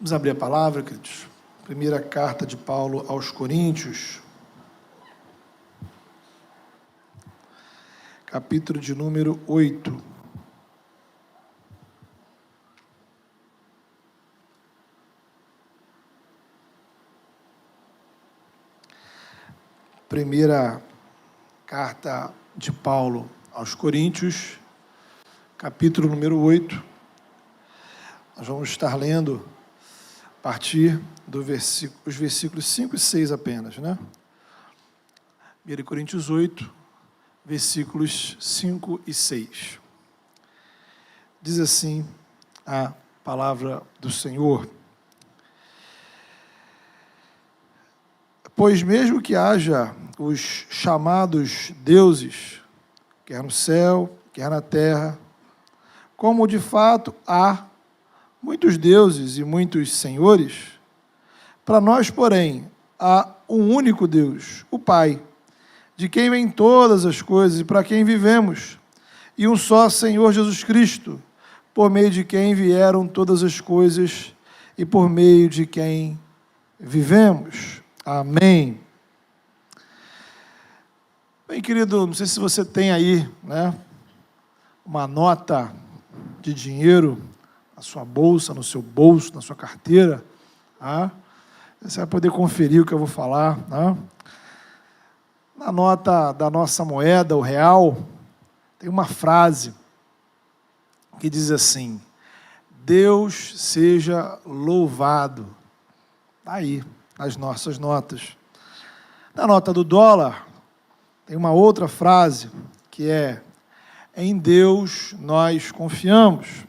Vamos abrir a palavra, queridos. Primeira carta de Paulo aos Coríntios, capítulo de número 8. Primeira carta de Paulo aos Coríntios, capítulo número 8. Nós vamos estar lendo a partir os versículos 5 e 6 apenas, né? 1 Coríntios 8, versículos 5 e 6. Diz assim a palavra do Senhor: Pois mesmo que haja os chamados deuses, quer no céu, quer na terra, como de fato há muitos deuses e muitos senhores, para nós, porém, há um único Deus, o Pai, de quem vêm todas as coisas e para quem vivemos, e um só Senhor Jesus Cristo, por meio de quem vieram todas as coisas e por meio de quem vivemos. Amém. Bem, querido, não sei se você tem aí, né, uma nota de dinheiro na sua bolsa, no seu bolso, na sua carteira, tá? Você vai poder conferir o que eu vou falar, tá? Na nota da nossa moeda, o real, tem uma frase que diz assim: Deus seja louvado. Está aí, nas nossas notas. Na nota do dólar, tem uma outra frase, que é: em Deus nós confiamos.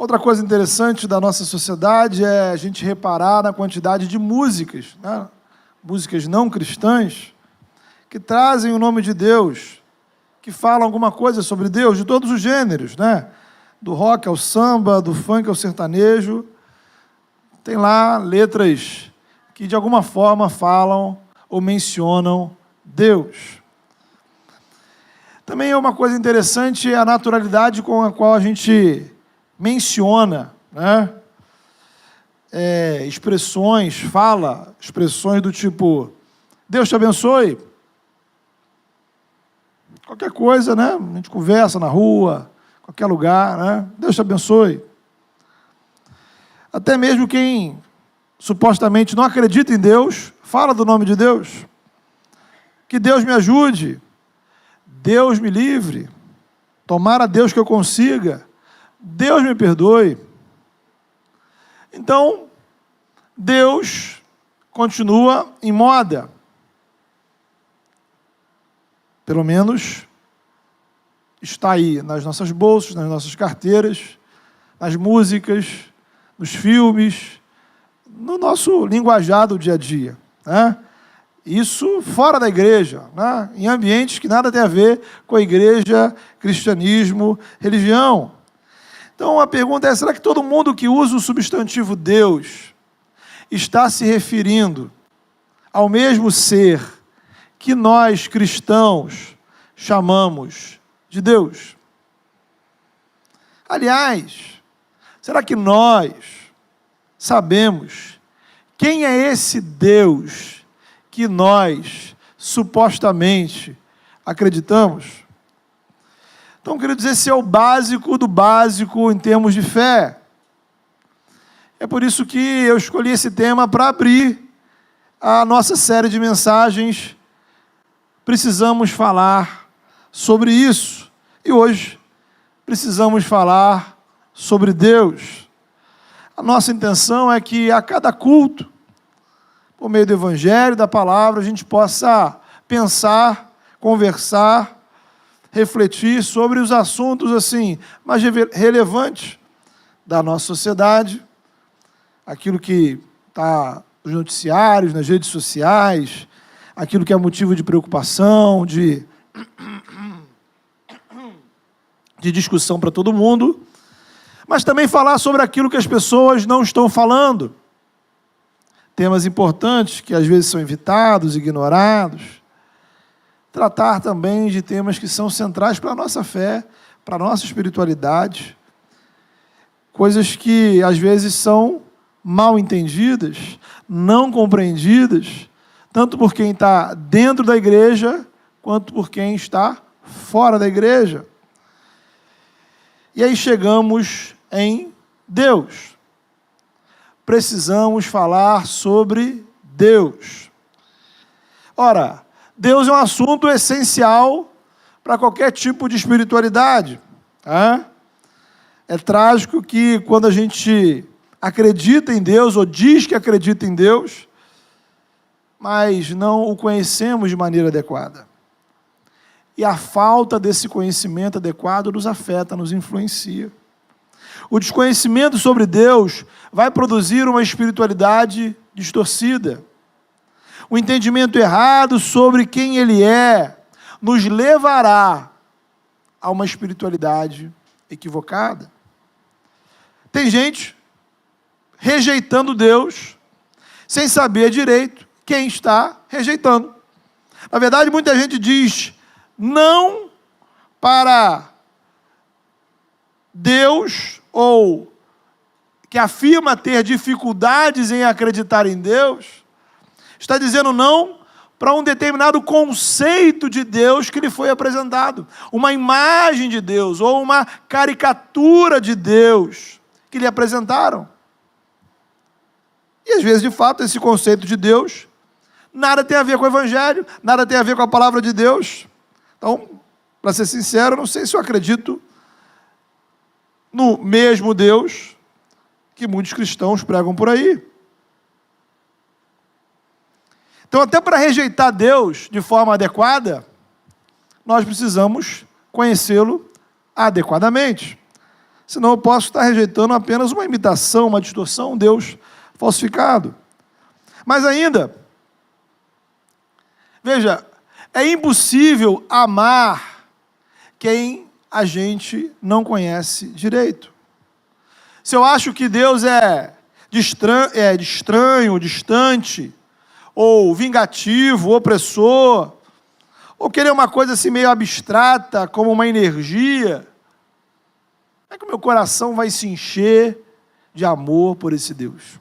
Outra coisa interessante da nossa sociedade é a gente reparar na quantidade de músicas, né? Músicas não cristãs, que trazem o nome de Deus, que falam alguma coisa sobre Deus, de todos os gêneros, né? Do rock ao samba, do funk ao sertanejo. Tem lá letras que de alguma forma falam ou mencionam Deus. Também é uma coisa interessante a naturalidade com a qual a gente menciona, né? Expressões do tipo: Deus te abençoe. Qualquer coisa, né? A gente conversa na rua, qualquer lugar, né? Deus te abençoe. Até mesmo quem supostamente não acredita em Deus, fala do nome de Deus. Que Deus me ajude, Deus me livre, tomara Deus que eu consiga, Deus me perdoe. Então, Deus continua em moda. Pelo menos está aí nas nossas bolsas, nas nossas carteiras, nas músicas, nos filmes, no nosso linguajar do dia a dia, né? Isso fora da igreja, né? Em ambientes que nada tem a ver com a igreja, cristianismo, religião. Então a pergunta é: será que todo mundo que usa o substantivo Deus está se referindo ao mesmo ser que nós cristãos chamamos de Deus? Aliás, será que nós sabemos quem é esse Deus que nós supostamente acreditamos? Então, queridos, esse é o básico do básico em termos de fé. É por isso que eu escolhi esse tema para abrir a nossa série de mensagens. Precisamos falar sobre isso. E hoje precisamos falar sobre Deus. A nossa intenção é que a cada culto, por meio do Evangelho, da palavra, a gente possa pensar, conversar, refletir sobre os assuntos assim mais relevantes da nossa sociedade, aquilo que está nos noticiários, nas redes sociais, aquilo que é motivo de preocupação, de discussão para todo mundo, mas também falar sobre aquilo que as pessoas não estão falando, temas importantes que às vezes são evitados, ignorados. Tratar também de temas que são centrais para a nossa fé, para a nossa espiritualidade, coisas que às vezes são mal entendidas, não compreendidas, tanto por quem está dentro da igreja, quanto por quem está fora da igreja. E aí chegamos em Deus. Precisamos falar sobre Deus. Ora, Deus é um assunto essencial para qualquer tipo de espiritualidade. Tá? É trágico que quando a gente acredita em Deus, ou diz que acredita em Deus, mas não o conhecemos de maneira adequada. E a falta desse conhecimento adequado nos afeta, nos influencia. O desconhecimento sobre Deus vai produzir uma espiritualidade distorcida. O entendimento errado sobre quem Ele é nos levará a uma espiritualidade equivocada. Tem gente rejeitando Deus sem saber direito quem está rejeitando. Na verdade, muita gente diz não para Deus, ou que afirma ter dificuldades em acreditar em Deus, está dizendo não para um determinado conceito de Deus que lhe foi apresentado, uma imagem de Deus, ou uma caricatura de Deus que lhe apresentaram. E às vezes, de fato, esse conceito de Deus nada tem a ver com o Evangelho, nada tem a ver com a palavra de Deus. Então, para ser sincero, eu não sei se eu acredito no mesmo Deus que muitos cristãos pregam por aí. Então, até para rejeitar Deus de forma adequada, nós precisamos conhecê-lo adequadamente. Senão eu posso estar rejeitando apenas uma imitação, uma distorção, um Deus falsificado. Mas ainda, veja, é impossível amar quem a gente não conhece direito. Se eu acho que Deus é estranho, distante, ou vingativo, opressor, ou que Ele é uma coisa assim meio abstrata, como uma energia, como é que o meu coração vai se encher de amor por esse Deus?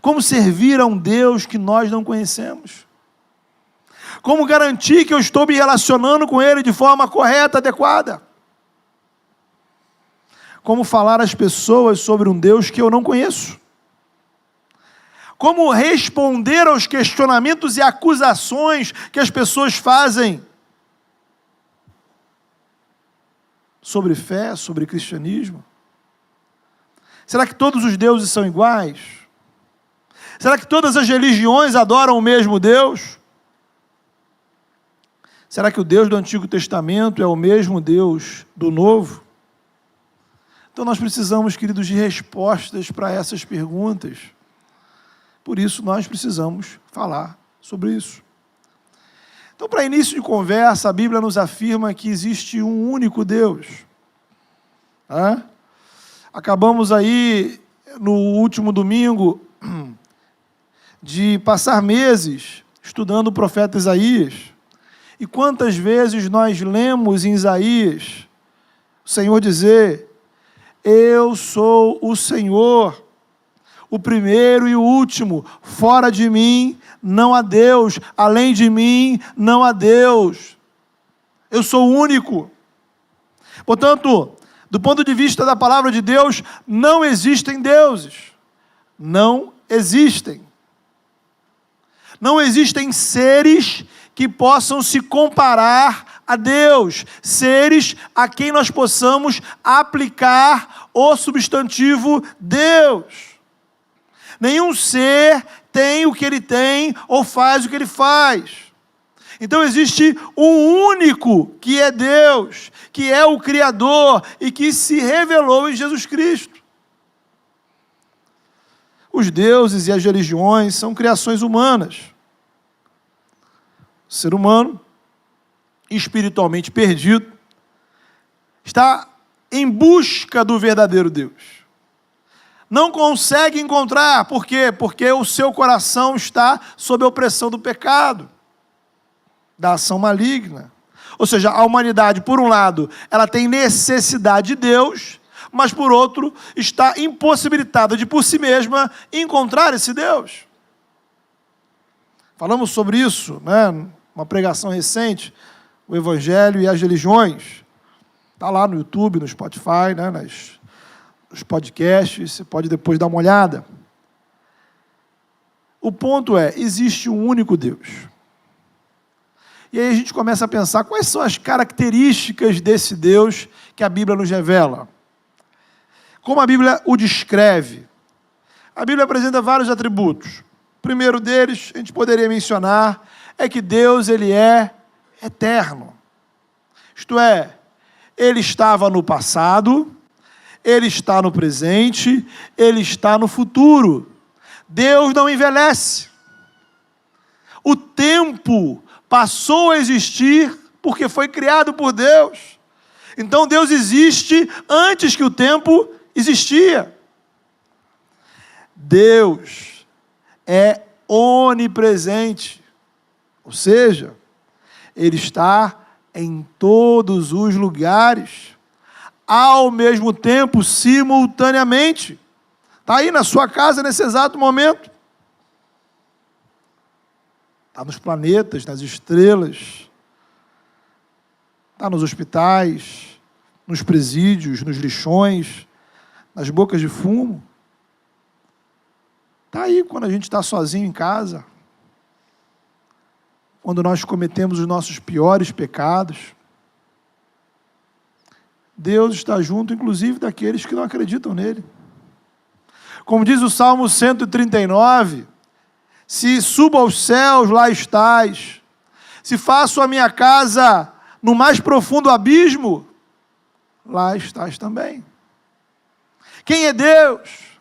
Como servir a um Deus que nós não conhecemos? Como garantir que eu estou me relacionando com Ele de forma correta, adequada? Como falar às pessoas sobre um Deus que eu não conheço? Como responder aos questionamentos e acusações que as pessoas fazem sobre fé, sobre cristianismo? Será que todos os deuses são iguais? Será que todas as religiões adoram o mesmo Deus? Será que o Deus do Antigo Testamento é o mesmo Deus do Novo? Então nós precisamos, queridos, de respostas para essas perguntas. Por isso nós precisamos falar sobre isso. Então, para início de conversa, a Bíblia nos afirma que existe um único Deus. Acabamos aí, no último domingo, de passar meses estudando o profeta Isaías. E quantas vezes nós lemos em Isaías o Senhor dizer: eu sou o Senhor, o primeiro e o último, fora de mim não há Deus, além de mim não há Deus, eu sou o único. Portanto, do ponto de vista da palavra de Deus, não existem deuses, não existem. Não existem seres que possam se comparar a Deus, seres a quem nós possamos aplicar o substantivo Deus. Nenhum ser tem o que ele tem ou faz o que ele faz. Então existe um único que é Deus, que é o Criador e que se revelou em Jesus Cristo. Os deuses e as religiões são criações humanas. O ser humano, espiritualmente perdido, está em busca do verdadeiro Deus. Não consegue encontrar, por quê? Porque o seu coração está sob a opressão do pecado, da ação maligna. Ou seja, a humanidade, por um lado, ela tem necessidade de Deus, mas por outro, está impossibilitada de por si mesma encontrar esse Deus. Falamos sobre isso, né? Uma pregação recente, o Evangelho e as Religiões. Está lá no YouTube, no Spotify, né? Nos podcasts, você pode depois dar uma olhada. O ponto é, existe um único Deus. E aí a gente começa a pensar quais são as características desse Deus que a Bíblia nos revela. Como a Bíblia o descreve? A Bíblia apresenta vários atributos. O primeiro deles, a gente poderia mencionar, é que Deus ele é eterno. Isto é, Ele estava no passado, Ele está no presente, Ele está no futuro. Deus não envelhece. O tempo passou a existir porque foi criado por Deus. Então Deus existe antes que o tempo existia. Deus é onipresente, ou seja, Ele está em todos os lugares, ao mesmo tempo, simultaneamente. Está aí na sua casa nesse exato momento. Está nos planetas, nas estrelas, está nos hospitais, nos presídios, nos lixões, nas bocas de fumo. Está aí quando a gente está sozinho em casa, quando nós cometemos os nossos piores pecados. Deus está junto, inclusive, daqueles que não acreditam nele. Como diz o Salmo 139, se subo aos céus, lá estás. Se faço a minha casa no mais profundo abismo, lá estás também. Quem é Deus?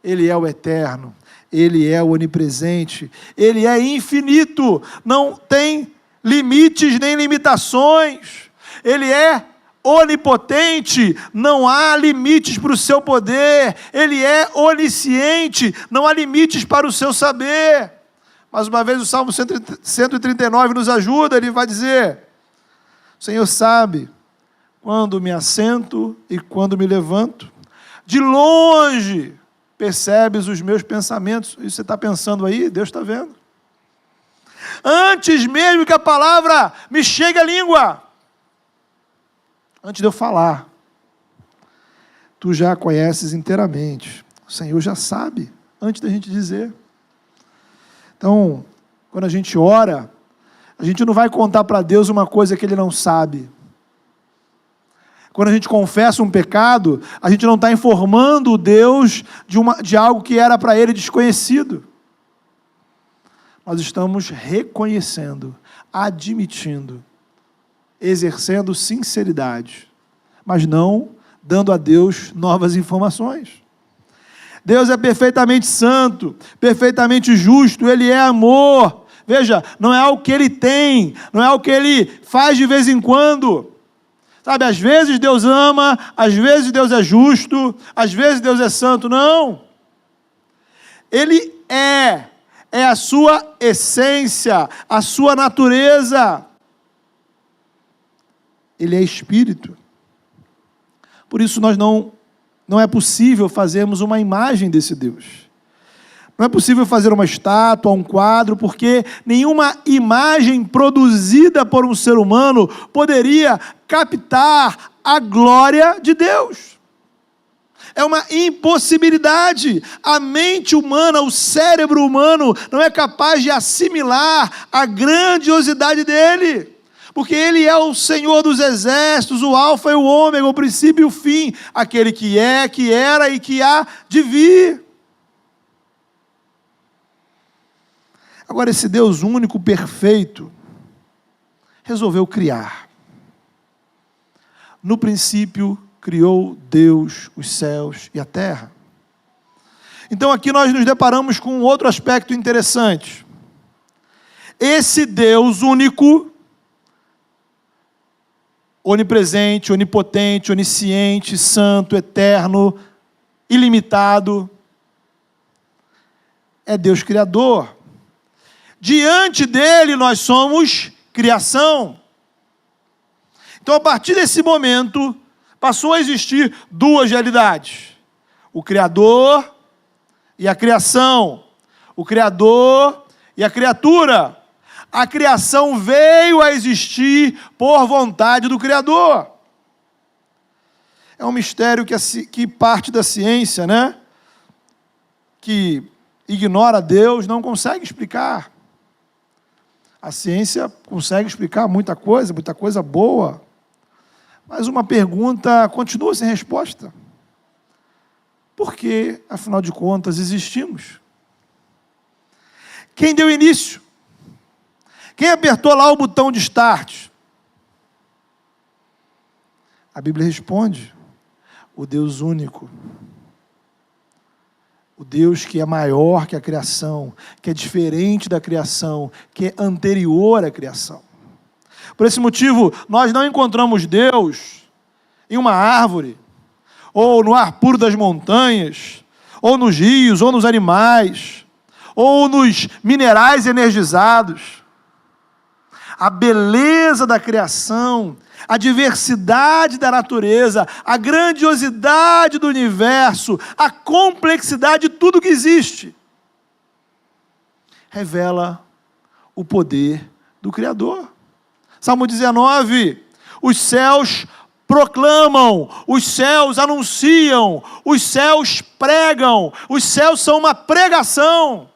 Ele é o eterno, Ele é o onipresente, Ele é infinito, não tem limites nem limitações. Ele é onipotente, não há limites para o seu poder. Ele é onisciente, não há limites para o seu saber. Mais uma vez o Salmo 139 nos ajuda, ele vai dizer: o Senhor sabe quando me assento e quando me levanto. De longe percebes os meus pensamentos. Isso você está pensando aí, Deus está vendo. Antes mesmo que a palavra me chegue à língua, antes de eu falar, tu já a conheces inteiramente. O Senhor já sabe, antes da gente dizer. Então, quando a gente ora, a gente não vai contar para Deus uma coisa que Ele não sabe. Quando a gente confessa um pecado, a gente não está informando Deus de algo que era para Ele desconhecido. Nós estamos reconhecendo, admitindo, exercendo sinceridade, mas não dando a Deus novas informações. Deus é perfeitamente santo, perfeitamente justo, Ele é amor. Veja, não é algo que Ele tem, não é algo que Ele faz de vez em quando. Sabe, às vezes Deus ama, às vezes Deus é justo, às vezes Deus é santo. Não. Ele é a sua essência, a sua natureza. Ele é espírito. Por isso não é possível fazermos uma imagem desse Deus. Não é possível fazer uma estátua, um quadro, porque nenhuma imagem produzida por um ser humano poderia captar a glória de Deus. É uma impossibilidade. A mente humana, o cérebro humano, não é capaz de assimilar a grandiosidade dele. Porque Ele é o Senhor dos exércitos, o alfa e o ômega, o princípio e o fim, aquele que é, que era e que há de vir. Agora, esse Deus único, perfeito, resolveu criar. No princípio, criou Deus os céus e a terra. Então, aqui nós nos deparamos com outro aspecto interessante. Esse Deus único, onipresente, onipotente, onisciente, santo, eterno, ilimitado, é Deus criador. Diante dele nós somos criação. Então, a partir desse momento, passou a existir duas realidades: o Criador e a criação, o Criador e a criatura. A criação veio a existir por vontade do Criador. É um mistério que parte da ciência, né? Que ignora Deus, não consegue explicar. A ciência consegue explicar muita coisa boa, mas uma pergunta continua sem resposta. Por que, afinal de contas, existimos? Quem deu início? Quem apertou lá o botão de start? A Bíblia responde: o Deus único. O Deus que é maior que a criação, que é diferente da criação, que é anterior à criação. Por esse motivo, nós não encontramos Deus em uma árvore, ou no ar puro das montanhas, ou nos rios, ou nos animais, ou nos minerais energizados. A beleza da criação, a diversidade da natureza, a grandiosidade do universo, a complexidade de tudo que existe, revela o poder do Criador. Salmo 19, os céus proclamam, os céus anunciam, os céus pregam, os céus são uma pregação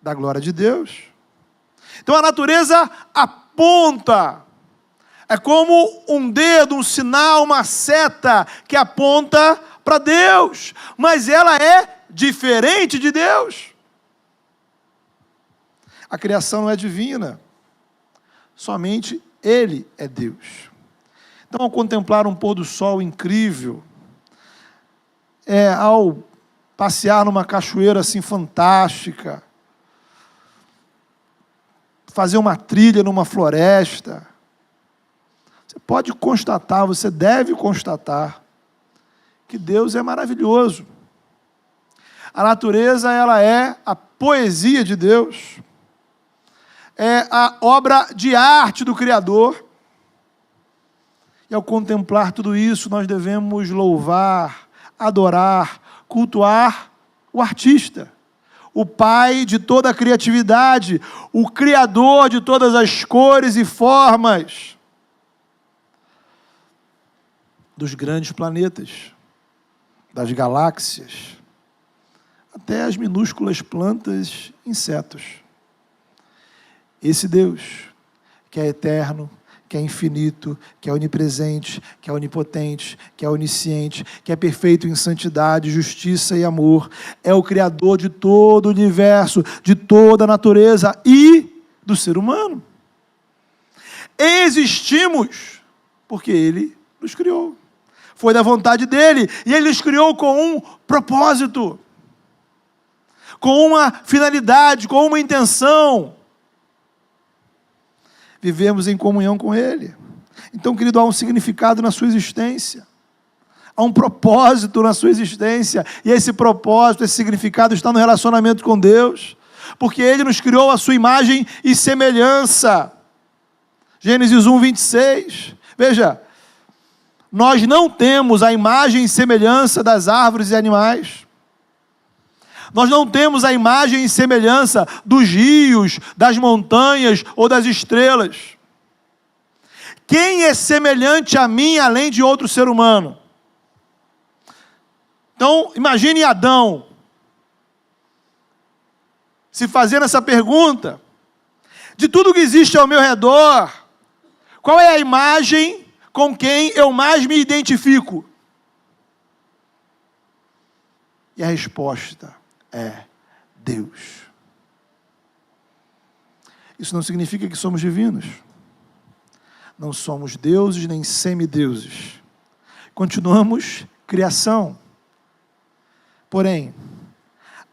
da glória de Deus. Então a natureza aponta, é como um dedo, um sinal, uma seta que aponta para Deus, mas ela é diferente de Deus. A criação não é divina, somente Ele é Deus. Então, ao contemplar um pôr do sol incrível, ao passear numa cachoeira assim fantástica, fazer uma trilha numa floresta, você pode constatar, você deve constatar, que Deus é maravilhoso. A natureza, ela é a poesia de Deus, é a obra de arte do Criador. E ao contemplar tudo isso, nós devemos louvar, adorar, cultuar o artista, o pai de toda a criatividade, o criador de todas as cores e formas dos grandes planetas, das galáxias, até as minúsculas plantas e insetos. Esse Deus, que é eterno, que é infinito, que é onipresente, que é onipotente, que é onisciente, que é perfeito em santidade, justiça e amor, é o Criador de todo o universo, de toda a natureza e do ser humano. Existimos porque Ele nos criou. Foi da vontade dEle, e Ele nos criou com um propósito, com uma finalidade, com uma intenção. Vivemos em comunhão com Ele. Então, querido, há um significado na sua existência. Há um propósito na sua existência. E esse propósito, esse significado está no relacionamento com Deus. Porque Ele nos criou à sua imagem e semelhança. Gênesis 1, 26. Veja, nós não temos a imagem e semelhança das árvores e animais. Nós não temos a imagem e semelhança dos rios, das montanhas ou das estrelas. Quem é semelhante a mim, além de outro ser humano? Então, imagine Adão se fazendo essa pergunta: de tudo que existe ao meu redor, qual é a imagem com quem eu mais me identifico? E a resposta é Deus. Isso não significa que somos divinos. Não somos deuses nem semideuses. Continuamos criação. Porém,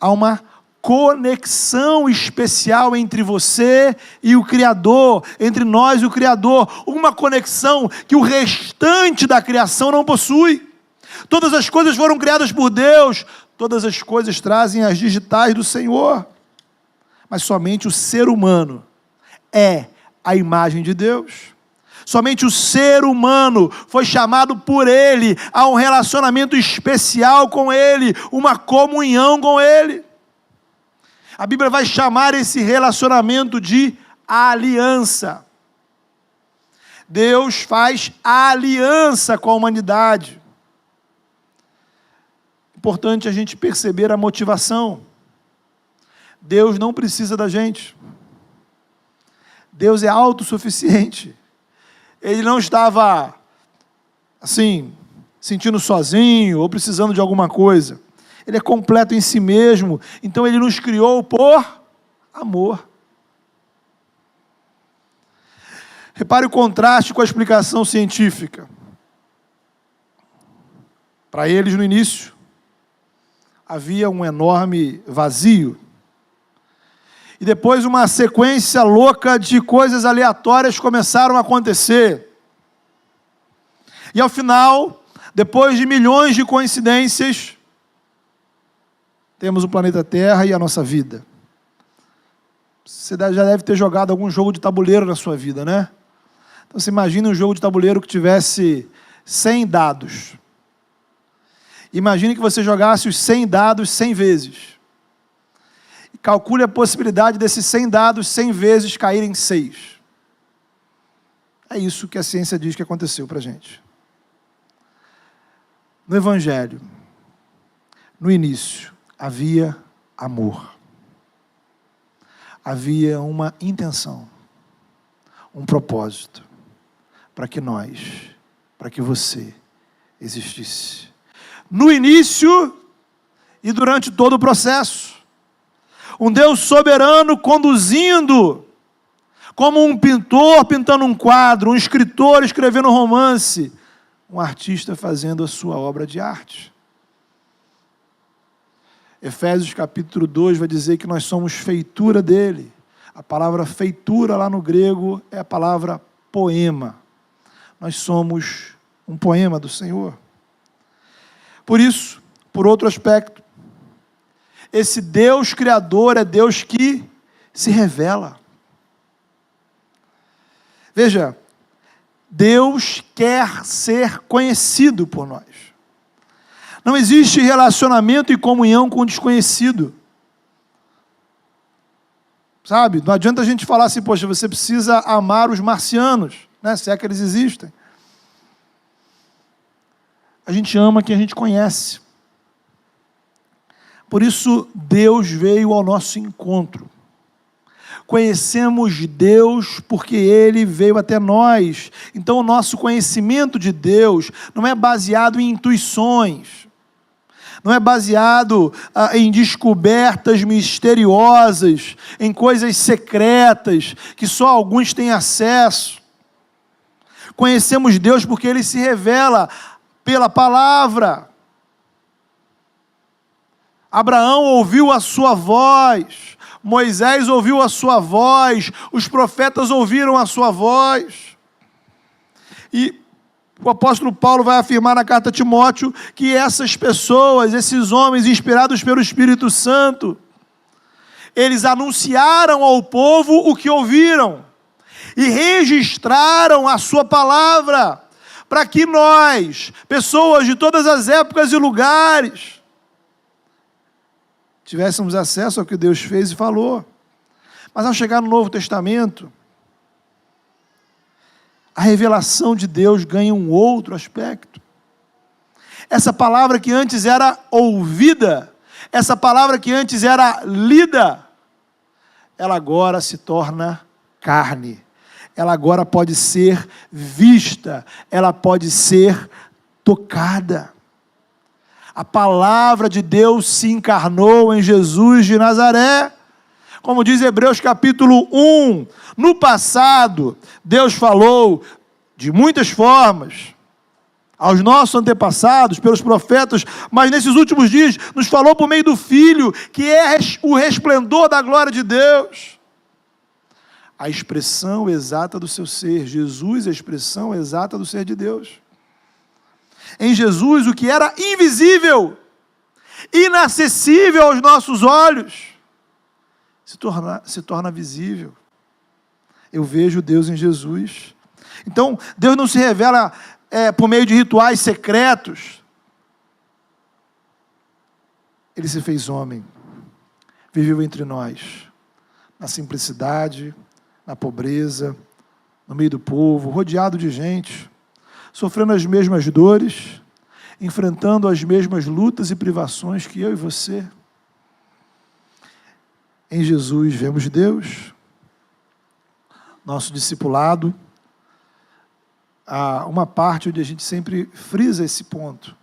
há uma conexão especial entre você e o Criador, entre nós e o Criador, uma conexão que o restante da criação não possui. Todas as coisas foram criadas por Deus, todas as coisas trazem as digitais do Senhor, mas somente o ser humano é a imagem de Deus. Somente o ser humano foi chamado por Ele a um relacionamento especial com Ele, uma comunhão com Ele. A Bíblia vai chamar esse relacionamento de aliança. Deus faz aliança com a humanidade. Importante a gente perceber a motivação. Deus não precisa da gente. Deus é autossuficiente. Ele não estava, assim, sentindo sozinho ou precisando de alguma coisa. Ele é completo em si mesmo, então Ele nos criou por amor. Repare o contraste com a explicação científica. Para eles, no início, havia um enorme vazio. E depois uma sequência louca de coisas aleatórias começaram a acontecer. E ao final, depois de milhões de coincidências, temos o planeta Terra e a nossa vida. Você já deve ter jogado algum jogo de tabuleiro na sua vida, né? Então você imagina um jogo de tabuleiro que tivesse 100 dados. Imagine que você jogasse os 100 dados 100 vezes. E calcule a possibilidade desses 100 dados 100 vezes caírem 6. É isso que a ciência diz que aconteceu para a gente. No Evangelho, no início, havia amor. Havia uma intenção, um propósito, para que nós, para que você existisse. No início e durante todo o processo. Um Deus soberano conduzindo, como um pintor pintando um quadro, um escritor escrevendo um romance, um artista fazendo a sua obra de arte. Efésios capítulo 2 vai dizer que nós somos feitura dele. A palavra feitura lá no grego é a palavra poema. Nós somos um poema do Senhor. Por isso, por outro aspecto, esse Deus criador é Deus que se revela. Veja, Deus quer ser conhecido por nós. Não existe relacionamento e comunhão com o desconhecido. Sabe? Não adianta a gente falar assim, poxa, você precisa amar os marcianos, né? Se é que eles existem. A gente ama quem a gente conhece. Por isso, Deus veio ao nosso encontro. Conhecemos Deus porque Ele veio até nós. Então, o nosso conhecimento de Deus não é baseado em intuições, não é baseado em descobertas misteriosas, em coisas secretas, que só alguns têm acesso. Conhecemos Deus porque Ele se revela pela palavra. Abraão ouviu a sua voz, Moisés ouviu a sua voz, os profetas ouviram a sua voz. E o apóstolo Paulo vai afirmar na carta a Timóteo que essas pessoas, esses homens inspirados pelo Espírito Santo, eles anunciaram ao povo o que ouviram e registraram a sua palavra, para que nós, pessoas de todas as épocas e lugares, tivéssemos acesso ao que Deus fez e falou. Mas ao chegar no Novo Testamento, a revelação de Deus ganha um outro aspecto. Essa palavra que antes era ouvida, essa palavra que antes era lida, ela agora se torna carne. Ela agora pode ser vista, ela pode ser tocada. A palavra de Deus se encarnou em Jesus de Nazaré. Como diz Hebreus capítulo 1, no passado, Deus falou de muitas formas aos nossos antepassados, pelos profetas, mas nesses últimos dias nos falou por meio do Filho, que é o resplendor da glória de Deus. A expressão exata do seu ser. Jesus é a expressão exata do ser de Deus. Em Jesus, o que era invisível, inacessível aos nossos olhos, se torna visível. Eu vejo Deus em Jesus. Então, Deus não se revela por meio de rituais secretos. Ele se fez homem, viveu entre nós, na simplicidade, na pobreza, no meio do povo, rodeado de gente, sofrendo as mesmas dores, enfrentando as mesmas lutas e privações que eu e você. Em Jesus vemos Deus, nosso discipulado, há uma parte onde a gente sempre frisa esse ponto.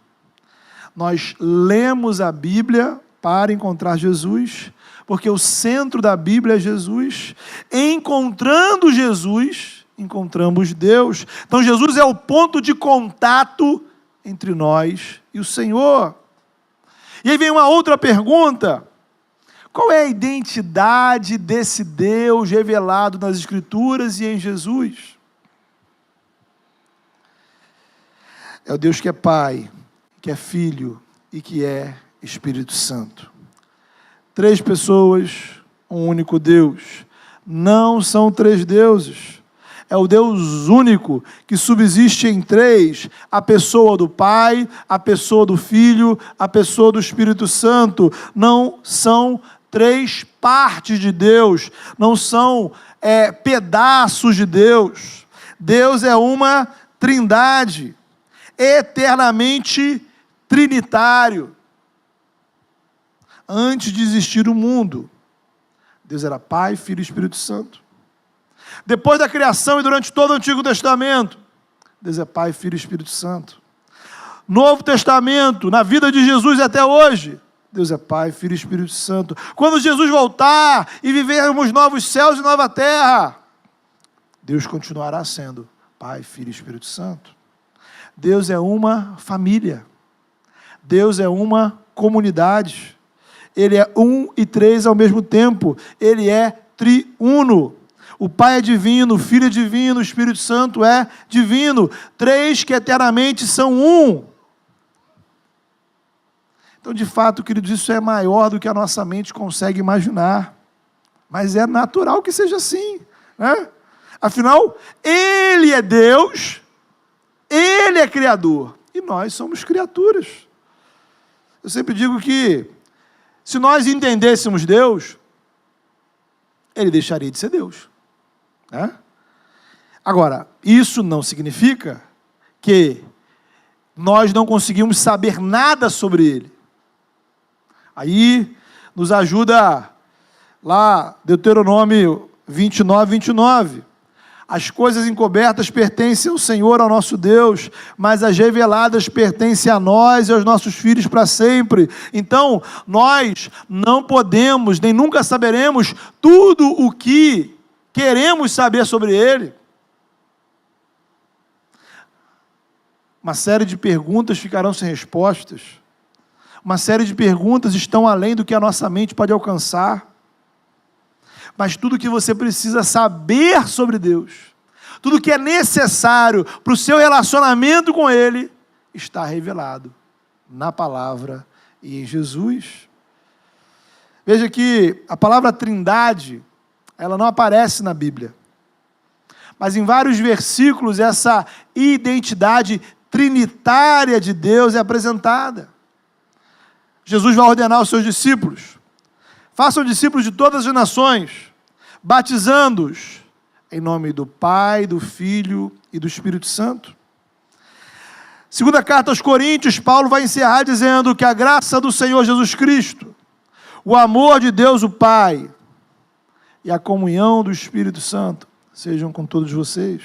Nós lemos a Bíblia para encontrar Jesus, porque o centro da Bíblia é Jesus. Encontrando Jesus, encontramos Deus. Então Jesus é o ponto de contato entre nós e o Senhor. E aí vem uma outra pergunta: qual é a identidade desse Deus revelado nas Escrituras e em Jesus? É o Deus que é Pai, que é Filho e que é Espírito Santo. 3 pessoas, um único Deus. Não são 3 deuses. É o Deus único que subsiste em 3, a pessoa do Pai, a pessoa do Filho, a pessoa do Espírito Santo. Não são 3 partes de Deus, não são pedaços de Deus. Deus é uma trindade, eternamente trinitário. Antes de existir o mundo, Deus era Pai, Filho e Espírito Santo. Depois da criação e durante todo o Antigo Testamento, Deus é Pai, Filho e Espírito Santo. Novo Testamento, na vida de Jesus até hoje, Deus é Pai, Filho e Espírito Santo. Quando Jesus voltar e vivermos novos céus e nova terra, Deus continuará sendo Pai, Filho e Espírito Santo. Deus é uma família. Deus é uma comunidade. Ele é 1 e 3 ao mesmo tempo. Ele é triuno. O Pai é divino, o Filho é divino, o Espírito Santo é divino. 3 que eternamente são 1. Então, de fato, queridos, isso é maior do que a nossa mente consegue imaginar. Mas é natural que seja assim, né? Afinal, Ele é Deus, Ele é Criador, e nós somos criaturas. Eu sempre digo que, se nós entendêssemos Deus, Ele deixaria de ser Deus, né? Agora, isso não significa que nós não conseguimos saber nada sobre Ele. Aí nos ajuda lá Deuteronômio 29, 29. As coisas encobertas pertencem ao Senhor, ao nosso Deus, mas as reveladas pertencem a nós e aos nossos filhos para sempre. Então, nós não podemos, nem nunca saberemos tudo o que queremos saber sobre Ele. Uma série de perguntas ficarão sem respostas. Uma série de perguntas estão além do que a nossa mente pode alcançar. Mas tudo que você precisa saber sobre Deus, tudo que é necessário para o seu relacionamento com Ele, está revelado na palavra e em Jesus. Veja que a palavra trindade, ela não aparece na Bíblia. Mas em vários versículos, essa identidade trinitária de Deus é apresentada. Jesus vai ordenar aos seus discípulos: façam discípulos de todas as nações, batizando-os em nome do Pai, do Filho e do Espírito Santo. Segunda carta aos Coríntios, Paulo vai encerrar dizendo que a graça do Senhor Jesus Cristo, o amor de Deus o Pai e a comunhão do Espírito Santo sejam com todos vocês.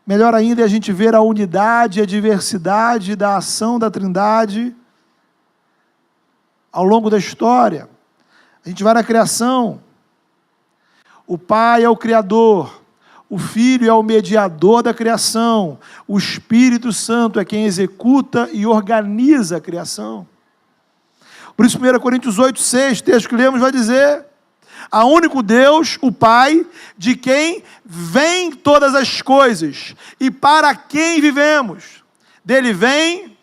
Melhor ainda é a gente ver a unidade e a diversidade da ação da Trindade ao longo da história. A gente vai na criação. O Pai é o Criador, o Filho é o mediador da criação, o Espírito Santo é quem executa e organiza a criação. Por isso, 1 Coríntios 8, 6, texto que lemos, vai dizer: há único Deus, o Pai, de quem vêm todas as coisas e para quem vivemos. Dele vêm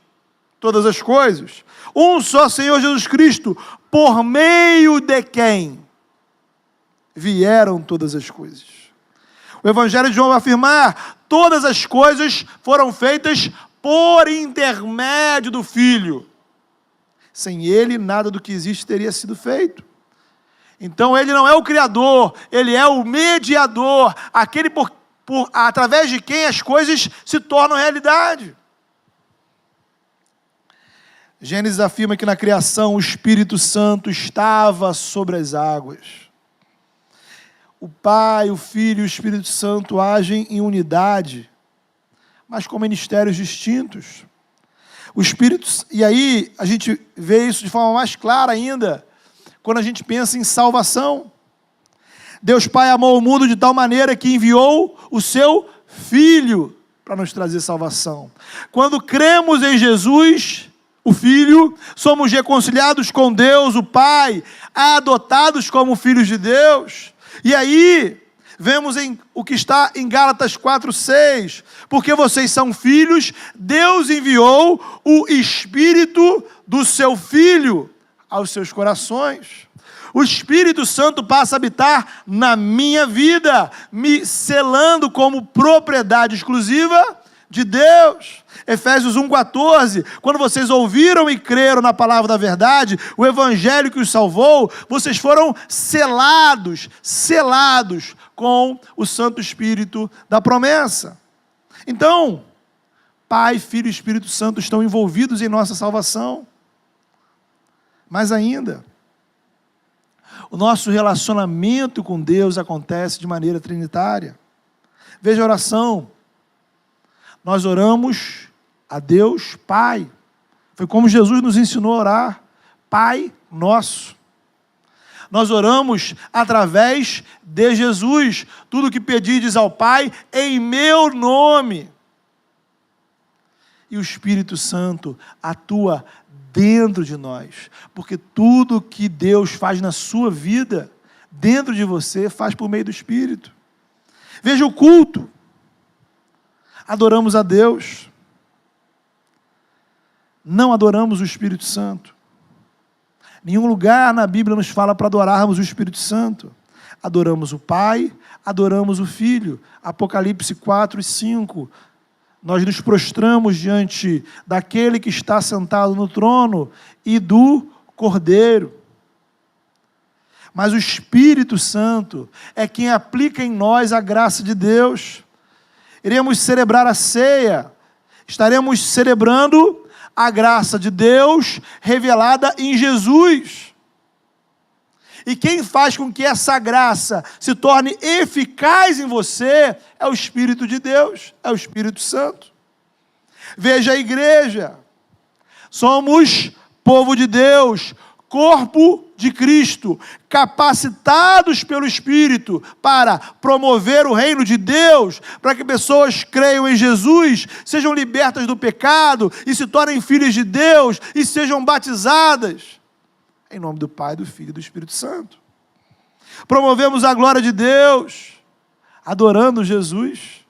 todas as coisas. Um só Senhor Jesus Cristo, por meio de quem vieram todas as coisas. O Evangelho de João vai afirmar: todas as coisas foram feitas por intermédio do Filho. Sem ele, nada do que existe teria sido feito. Então ele não é o Criador, ele é o mediador, aquele através de quem as coisas se tornam realidade. Gênesis afirma que na criação o Espírito Santo estava sobre as águas. O Pai, o Filho e o Espírito Santo agem em unidade, mas com ministérios distintos. O Espírito, e aí a gente vê isso de forma mais clara ainda, quando a gente pensa em salvação. Deus Pai amou o mundo de tal maneira que enviou o seu Filho para nos trazer salvação. Quando cremos em Jesus, o Filho, somos reconciliados com Deus, o Pai, adotados como filhos de Deus. E aí, vemos o que está em Gálatas 4:6, porque vocês são filhos, Deus enviou o Espírito do seu Filho aos seus corações. O Espírito Santo passa a habitar na minha vida, me selando como propriedade exclusiva de Deus. Efésios 1:14, quando vocês ouviram e creram na palavra da verdade, o Evangelho que os salvou, vocês foram selados com o Santo Espírito da promessa. Então, Pai, Filho e Espírito Santo estão envolvidos em nossa salvação. Mais ainda, o nosso relacionamento com Deus acontece de maneira trinitária. Veja a oração. Nós oramos a Deus Pai. Foi como Jesus nos ensinou a orar. Pai nosso. Nós oramos através de Jesus. Tudo que pedirdes ao Pai, em meu nome. E o Espírito Santo atua dentro de nós. Porque tudo que Deus faz na sua vida, dentro de você, faz por meio do Espírito. Veja o culto. Adoramos a Deus. Não adoramos o Espírito Santo. Nenhum lugar na Bíblia nos fala para adorarmos o Espírito Santo. Adoramos o Pai, adoramos o Filho. Apocalipse 4:5. Nós nos prostramos diante daquele que está sentado no trono e do Cordeiro. Mas o Espírito Santo é quem aplica em nós a graça de Deus. Iremos celebrar a ceia, estaremos celebrando a graça de Deus revelada em Jesus. E quem faz com que essa graça se torne eficaz em você é o Espírito de Deus, é o Espírito Santo. Veja a igreja, somos povo de Deus, corpo de Cristo, capacitados pelo Espírito para promover o reino de Deus, para que pessoas creiam em Jesus, sejam libertas do pecado e se tornem filhas de Deus e sejam batizadas em nome do Pai, do Filho e do Espírito Santo. Promovemos a glória de Deus, adorando Jesus.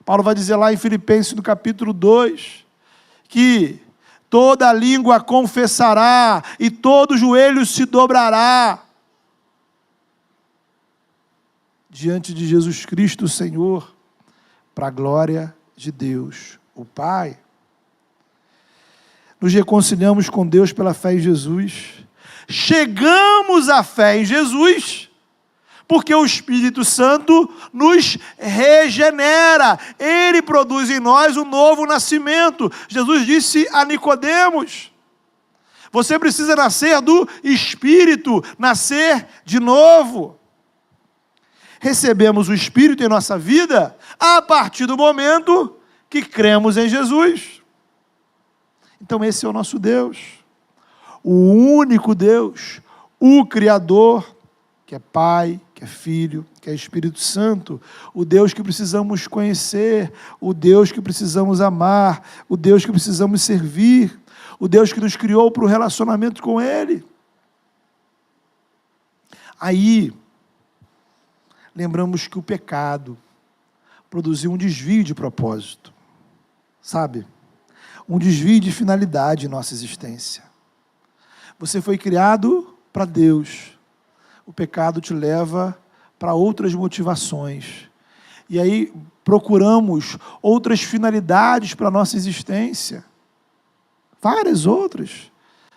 Paulo vai dizer lá em Filipenses, no capítulo 2, que toda língua confessará e todo joelho se dobrará diante de Jesus Cristo, o Senhor, para a glória de Deus, o Pai. Nos reconciliamos com Deus pela fé em Jesus. Chegamos à fé em Jesus, porque o Espírito Santo nos regenera. Ele produz em nós um novo nascimento. Jesus disse a Nicodemos: você precisa nascer do Espírito, nascer de novo. Recebemos o Espírito em nossa vida a partir do momento que cremos em Jesus. Então esse é o nosso Deus, o único Deus, o Criador, que é Pai, que é Filho, que é Espírito Santo, o Deus que precisamos conhecer, o Deus que precisamos amar, o Deus que precisamos servir, o Deus que nos criou para o relacionamento com Ele. Aí, lembramos que o pecado produziu um desvio de propósito, sabe? Um desvio de finalidade em nossa existência. Você foi criado para Deus. O pecado te leva para outras motivações. E aí procuramos outras finalidades para a nossa existência. Várias outras.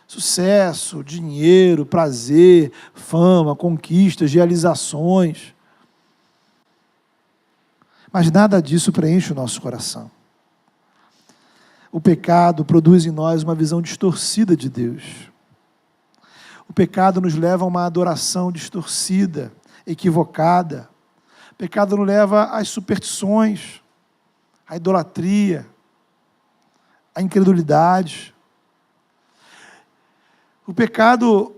Sucesso, dinheiro, prazer, fama, conquistas, realizações. Mas nada disso preenche o nosso coração. O pecado produz em nós uma visão distorcida de Deus. O pecado nos leva a uma adoração distorcida, equivocada. O pecado nos leva às superstições, à idolatria, à incredulidade. O pecado,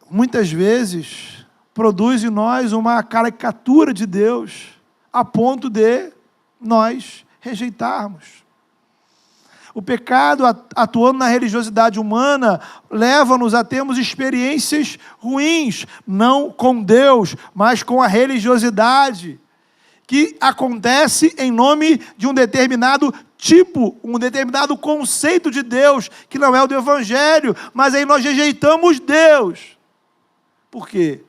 muitas vezes, produz em nós uma caricatura de Deus, a ponto de nós rejeitarmos. O pecado, atuando na religiosidade humana, leva-nos a termos experiências ruins, não com Deus, mas com a religiosidade, que acontece em nome de um determinado tipo, um determinado conceito de Deus, que não é o do Evangelho, mas aí nós rejeitamos Deus. Por quê?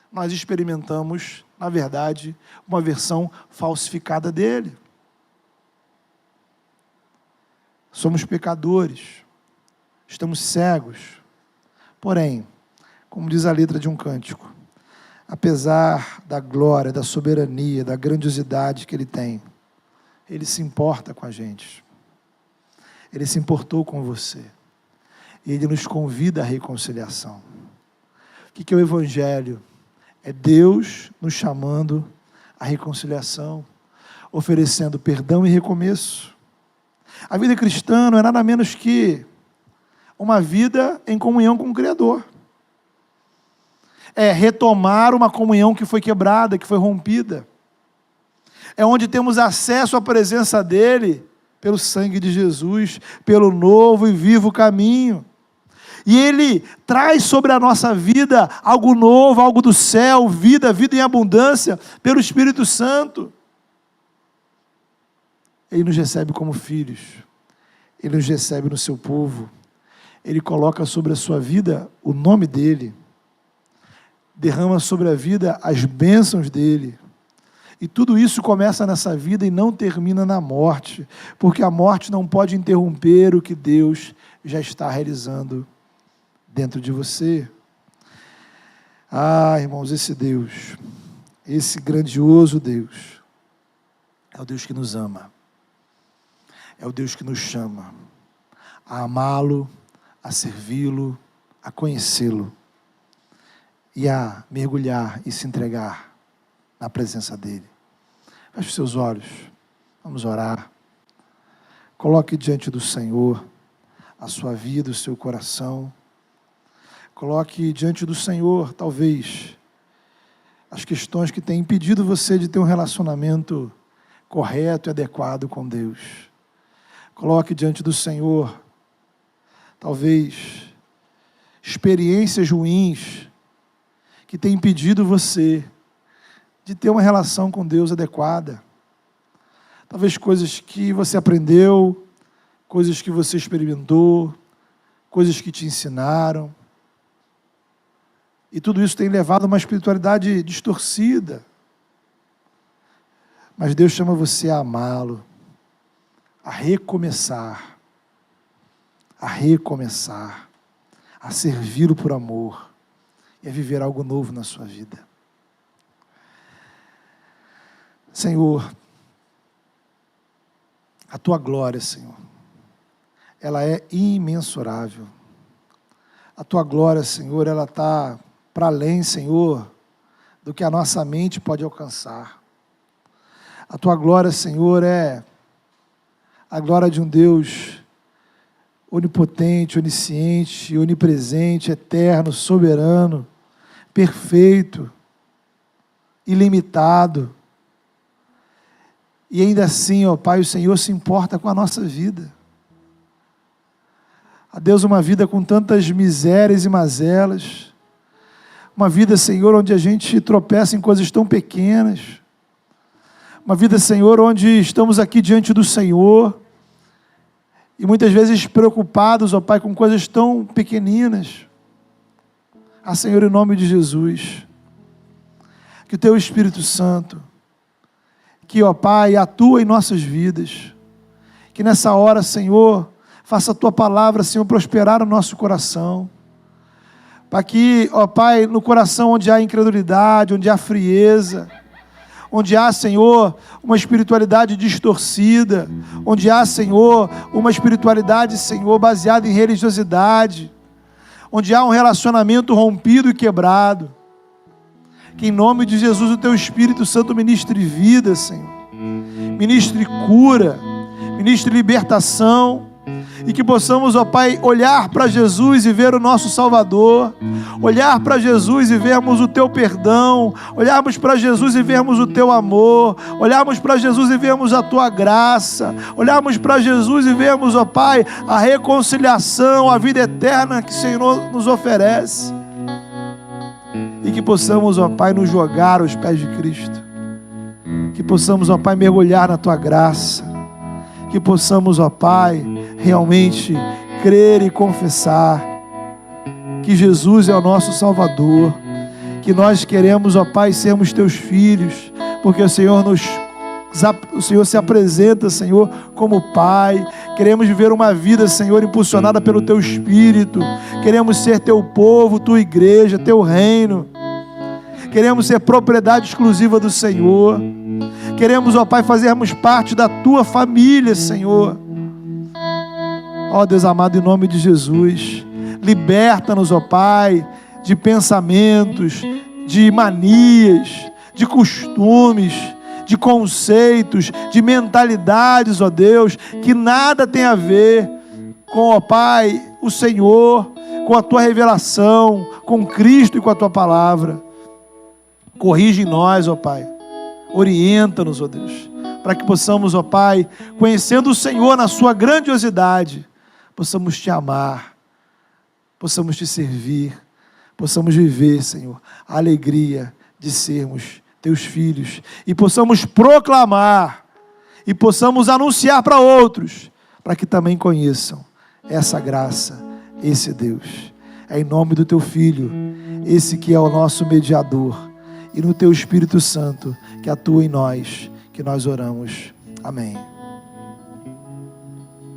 Nós experimentamos, na verdade, uma versão falsificada dele. Somos pecadores, estamos cegos. Porém, como diz a letra de um cântico, apesar da glória, da soberania, da grandiosidade que Ele tem, Ele se importa com a gente. Ele se importou com você. Ele nos convida à reconciliação. O que é o Evangelho? É Deus nos chamando à reconciliação, oferecendo perdão e recomeço. A vida cristã não é nada menos que uma vida em comunhão com o Criador. É retomar uma comunhão que foi quebrada, que foi rompida. É onde temos acesso à presença dEle, pelo sangue de Jesus, pelo novo e vivo caminho. E Ele traz sobre a nossa vida algo novo, algo do céu, vida em abundância, pelo Espírito Santo. Ele nos recebe como filhos, Ele nos recebe no seu povo, Ele coloca sobre a sua vida o nome dEle, derrama sobre a vida as bênçãos dEle, e tudo isso começa nessa vida e não termina na morte, porque a morte não pode interromper o que Deus já está realizando dentro de você. Ah, irmãos, esse Deus, esse grandioso Deus, é o Deus que nos ama. É o Deus que nos chama a amá-lo, a servi-lo, a conhecê-lo e a mergulhar e se entregar na presença dEle. Feche os seus olhos, vamos orar. Coloque diante do Senhor a sua vida, o seu coração. Coloque diante do Senhor, talvez, as questões que têm impedido você de ter um relacionamento correto e adequado com Deus. Coloque diante do Senhor, talvez, experiências ruins que têm impedido você de ter uma relação com Deus adequada. Talvez coisas que você aprendeu, coisas que você experimentou, coisas que te ensinaram. E tudo isso tem levado a uma espiritualidade distorcida. Mas Deus chama você a amá-lo, a recomeçar, a servi-lo por amor e a viver algo novo na sua vida. Senhor, a Tua glória, Senhor, ela é imensurável. A Tua glória, Senhor, ela está para além, Senhor, do que a nossa mente pode alcançar. A Tua glória, Senhor, é a glória de um Deus onipotente, onisciente, onipresente, eterno, soberano, perfeito, ilimitado. E ainda assim, ó Pai, o Senhor se importa com a nossa vida. A Deus, uma vida com tantas misérias e mazelas, uma vida, Senhor, onde a gente tropeça em coisas tão pequenas, uma vida, Senhor, onde estamos aqui diante do Senhor, e muitas vezes preocupados, ó Pai, com coisas tão pequeninas. Ah, Senhor, em nome de Jesus, que o Teu Espírito Santo, que, ó Pai, atua em nossas vidas. Que nessa hora, Senhor, faça a Tua palavra, Senhor, prosperar no nosso coração. Para que, ó Pai, no coração onde há incredulidade, onde há frieza, onde há, Senhor, uma espiritualidade distorcida, onde há, Senhor, uma espiritualidade, Senhor, baseada em religiosidade, onde há um relacionamento rompido e quebrado, que em nome de Jesus o Teu Espírito Santo ministre vida, Senhor, ministre cura, ministre libertação, e que possamos, ó Pai, olhar para Jesus e ver o nosso Salvador, olhar para Jesus e vermos o Teu perdão, olharmos para Jesus e vermos o Teu amor, olharmos para Jesus e vermos a Tua graça, olharmos para Jesus e vermos, ó Pai, a reconciliação, a vida eterna que o Senhor nos oferece, e que possamos, ó Pai, nos jogar aos pés de Cristo, que possamos, ó Pai, mergulhar na Tua graça, que possamos, ó Pai, realmente crer e confessar que Jesus é o nosso Salvador, que nós queremos, ó Pai, sermos Teus filhos, porque o Senhor se apresenta, Senhor, como Pai. Queremos viver uma vida, Senhor, impulsionada pelo Teu Espírito. Queremos ser Teu povo, Tua igreja, Teu reino. Queremos ser propriedade exclusiva do Senhor. Queremos, ó Pai, fazermos parte da Tua família, Senhor. Ó Deus amado, em nome de Jesus, liberta-nos, ó Pai, de pensamentos, de manias, de costumes, de conceitos, de mentalidades, ó Deus, que nada tem a ver com, ó Pai, o Senhor, com a Tua revelação, com Cristo e com a Tua palavra. Corrige em nós, ó Pai. Orienta-nos, ó Deus, para que possamos, ó Pai, conhecendo o Senhor na sua grandiosidade, possamos Te amar, possamos Te servir, possamos viver, Senhor, a alegria de sermos Teus filhos, e possamos proclamar, e possamos anunciar para outros, para que também conheçam essa graça, esse Deus. É em nome do Teu Filho, esse que é o nosso mediador, e no Teu Espírito Santo, que atua em nós, que nós oramos. Amém.